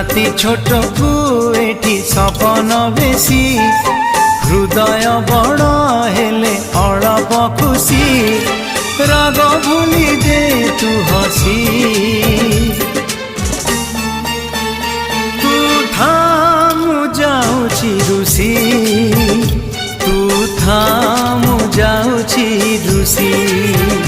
राति छोट को एठी सपन बेसी हृदय बड़ हेले अळप खुशी राग भूली दे तू हसी तू थामु जाउछि रुसी तू थामु जाउछि रुसी।